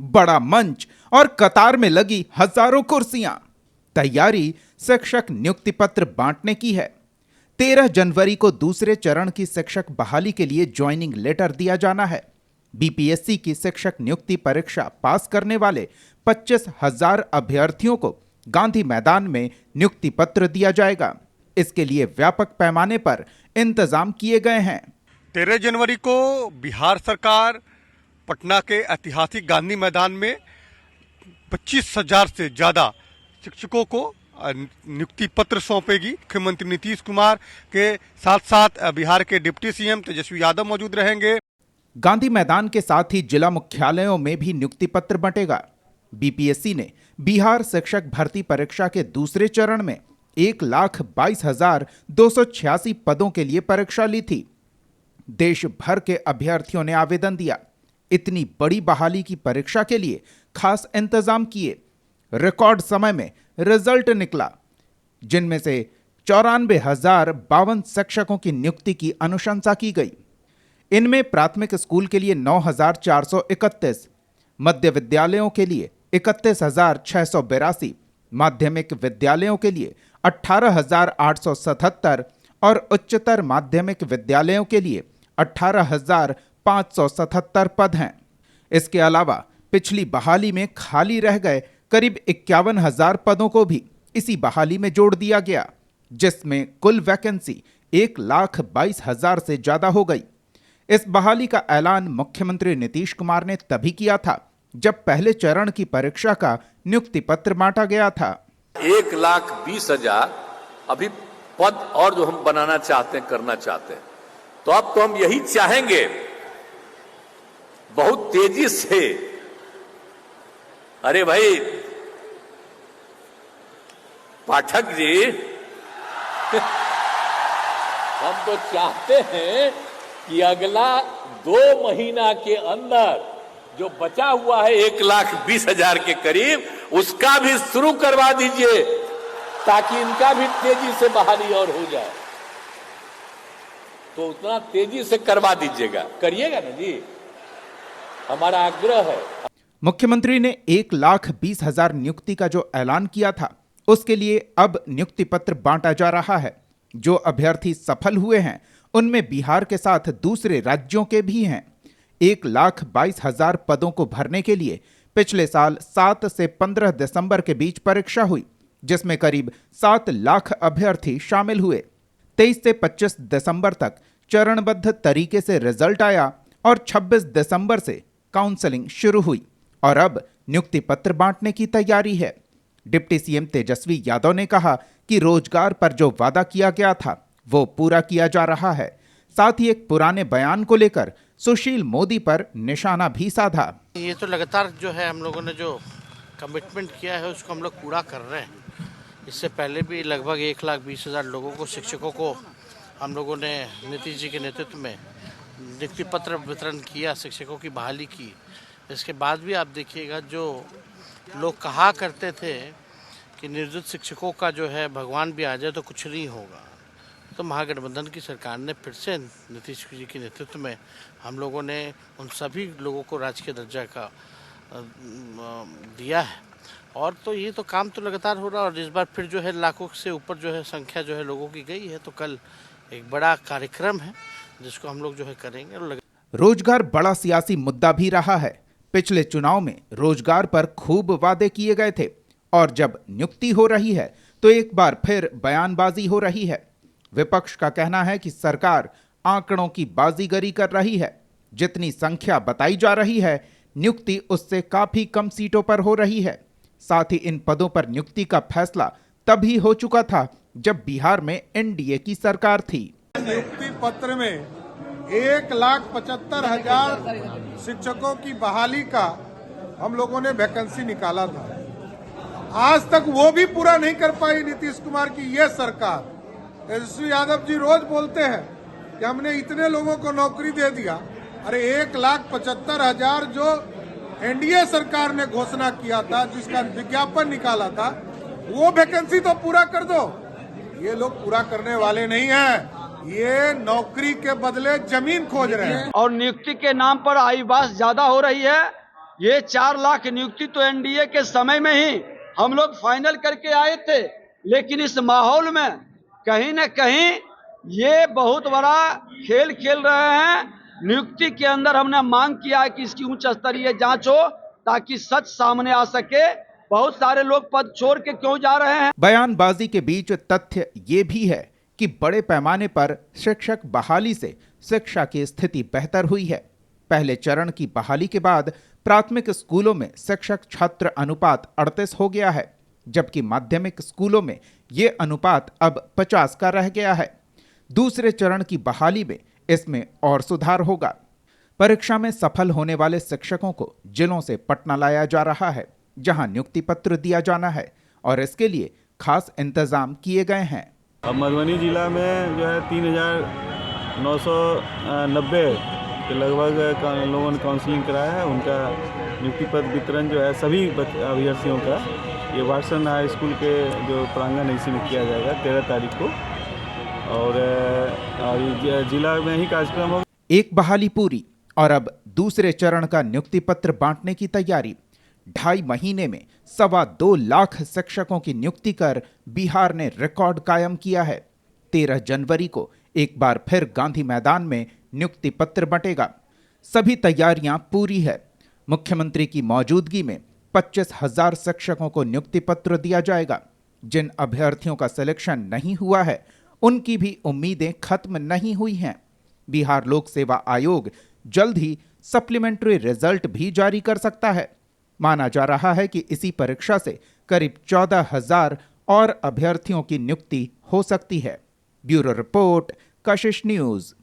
बड़ा मंच और कतार में लगी हजारों कुर्सियां। तैयारी शिक्षक नियुक्ति पत्र बांटने की है। 13 जनवरी को दूसरे चरण की शिक्षक बहाली के लिए ज्वाइनिंग लेटर दिया जाना है। बीपीएससी की शिक्षक नियुक्ति परीक्षा पास करने वाले 25,000 अभ्यर्थियों को गांधी मैदान में नियुक्ति पत्र दिया जाएगा। इसके लिए व्यापक पैमाने पर इंतजाम किए गए हैं। 13 जनवरी को बिहार सरकार पटना के ऐतिहासिक गांधी मैदान में 25,000 से ज्यादा शिक्षकों को नियुक्ति पत्र सौंपेगी। मुख्यमंत्री नीतीश कुमार के साथ साथ बिहार के डिप्टी सीएम तेजस्वी यादव मौजूद रहेंगे। गांधी मैदान के साथ ही जिला मुख्यालयों में भी नियुक्ति पत्र बंटेगा। बीपीएससी ने बिहार शिक्षक भर्ती परीक्षा के दूसरे चरण में 1,22,286 पदों के लिए परीक्षा ली थी। देश भर के अभ्यर्थियों ने आवेदन दिया। इतनी बड़ी बहाली की परीक्षा के लिए खास इंतजाम किए। रिकॉर्ड समय में रिजल्ट निकला, जिनमें से 94,052 शिक्षकों की नियुक्ति की अनुशंसा की गई। इनमें प्राथमिक स्कूल के लिए 9,431, मध्य विद्यालयों के लिए 31,682, माध्यमिक विद्यालयों के लिए 18,877 और उच्चतर माध्यमिक विद्यालयों के लिए 18,577 पद हैं। इसके अलावा पिछली बहाली में खाली रह गए करीब 51,000 पदों को भी इसी बहाली में जोड़ दिया गया, जिसमें कुल वैकेंसी 1,22,000 से ज्यादा हो गई। इस बहाली का ऐलान मुख्यमंत्री नीतीश कुमार ने तभी किया था जब पहले चरण की परीक्षा का नियुक्ति पत्र बांटा गया था। 1,20,000 अभी पद और जो हम बनाना चाहते हैं, करना चाहते हैं, तो अब तो हम यही चाहेंगे बहुत तेजी से। अरे भाई पाठक जी, हम तो चाहते हैं कि अगला 2 महीना के अंदर जो बचा हुआ है 1,20,000 के करीब, उसका भी शुरू करवा दीजिए ताकि इनका भी तेजी से बहाली और हो जाए। तो उतना तेजी से करवा दीजिएगा, करिएगा ना जी, हमारा आग्रह है। मुख्यमंत्री ने 1,20,000 नियुक्ति का जो ऐलान किया था, उसके लिए अब नियुक्ति पत्र बांटा जा रहा है। जो अभ्यर्थी सफल हुए हैं उनमें बिहार के साथ दूसरे राज्यों के भी हैं। 1,22,000 पदों को भरने के लिए पिछले साल 7 से 15 दिसंबर के बीच परीक्षा हुई, जिसमें करीब 7 लाख अभ्यर्थी शामिल हुए। 23 से 25 दिसंबर तक चरणबद्ध तरीके से रिजल्ट आया और 26 दिसंबर से काउंसलिंग शुरू हुई और अब नियुक्ति पत्र बांटने की तैयारी है। डिप्टी सीएम तेजस्वी यादव ने कहा कि रोजगार पर जो वादा किया गया था वो पूरा किया जा रहा है। साथ ही एक पुराने बयान को लेकर सुशील मोदी पर निशाना भी साधा। ये तो लगातार जो है हम लोगों ने जो कमिटमेंट किया है उसको हम लोग पूरा कर रहे हैं। इससे पहले भी लगभग 1,20,000 लोगों को, शिक्षकों को हम लोगों ने नीतीश जी के नेतृत्व में नियुक्ति पत्र वितरण किया, शिक्षकों की बहाली की। इसके बाद भी आप देखिएगा, जो लोग कहा करते थे कि निर्दोष शिक्षकों का जो है भगवान भी आ जाए तो कुछ नहीं होगा, तो महागठबंधन की सरकार ने फिर से नीतीश जी के नेतृत्व में हम लोगों ने उन सभी लोगों को राजकीय दर्जा का दिया है। और तो ये तो काम तो लगातार हो रहा है और इस बार फिर जो है लाखों से ऊपर जो है संख्या जो है लोगों की गई है। तो कल एक बड़ा कार्यक्रम है जिसको हम लोग जो है करेंगे। रोजगार बड़ा सियासी मुद्दा भी रहा है। पिछले चुनाव में रोजगार पर खूब वादे किए गए थे और जब नियुक्ति हो रही है तो एक बार फिर बयानबाजी हो रही है। विपक्ष का कहना है कि सरकार आंकड़ों की बाजीगरी कर रही है। जितनी संख्या बताई जा रही है, नियुक्ति उससे काफी कम सीटों पर हो रही है। साथ ही इन पदों पर नियुक्ति का फैसला तभी हो चुका था जब बिहार में एनडीए की सरकार थी। नियुक्ति पत्र में 1,75,000 शिक्षकों की बहाली का हम लोगों ने वैकेंसी निकाला था। आज तक वो भी पूरा नहीं कर पाई नीतीश कुमार की ये सरकार। तेजस्वी यादव जी रोज बोलते हैं कि हमने इतने लोगों को नौकरी दे दिया। अरे 1,75,000 जो एनडीए सरकार ने घोषणा किया था, जिसका विज्ञापन निकाला था, वो वैकेंसी तो पूरा कर दो। ये लोग पूरा करने वाले नहीं हैं, ये नौकरी के बदले जमीन खोज रहे हैं। और नियुक्ति के नाम पर आईवास ज्यादा हो रही है ये 4 लाख नियुक्ति तो एनडीए के समय में ही हम लोग फाइनल करके आए थे, लेकिन इस माहौल में कहीं न कहीं ये बहुत बड़ा खेल खेल रहे हैं। नियुक्ति के अंदर हमने मांग किया है कि इसकी उच्च स्तरीय जांच हो ताकि सच सामने आ सके। बहुत सारे लोग पद छोड़ के क्यों जा रहे हैं? बयानबाजी के बीच तथ्य ये भी है कि बड़े पैमाने पर शिक्षक बहाली से शिक्षा की स्थिति बेहतर हुई है। पहले चरण की बहाली के बाद प्राथमिक स्कूलों में शिक्षक छात्र अनुपात 38 हो गया है, जबकि माध्यमिक स्कूलों में ये अनुपात अब 50 का रह गया है। दूसरे चरण की बहाली में इसमें और सुधार होगा। परीक्षा में सफल होने वाले शिक्षकों को जिलों से पटना लाया जा रहा है, जहां नियुक्ति पत्र दिया जाना है और इसके लिए खास इंतजाम किए गए हैं। अब मधुबनी जिला में जो है 3990 के लगभग लोगों ने काउंसलिंग कराया है। उनका नियुक्ति पत्र वितरण जो है सभी अभ्यर्थियों का ये वाटसन हाई स्कूल के जो प्रांगण है इसी में किया जाएगा 13 तारीख को, और जिला में ही कार्यक्रम होगा। एक बहाली पूरी और अब दूसरे चरण का नियुक्ति पत्र बांटने की तैयारी। 2.5 महीने में 2.25 लाख शिक्षकों की नियुक्ति कर बिहार ने रिकॉर्ड कायम किया है। 13 जनवरी को एक बार फिर गांधी मैदान में नियुक्ति पत्र बंटेगा। सभी तैयारियां पूरी है। मुख्यमंत्री की मौजूदगी में 25,000 शिक्षकों को नियुक्ति पत्र दिया जाएगा। जिन अभ्यर्थियों का सिलेक्शन नहीं हुआ है उनकी भी उम्मीदें खत्म नहीं हुई हैं। बिहार लोक सेवा आयोग जल्द ही सप्लीमेंट्री रिजल्ट भी जारी कर सकता है। माना जा रहा है कि इसी परीक्षा से करीब 14,000 और अभ्यर्थियों की नियुक्ति हो सकती है। ब्यूरो रिपोर्ट, कशिश न्यूज।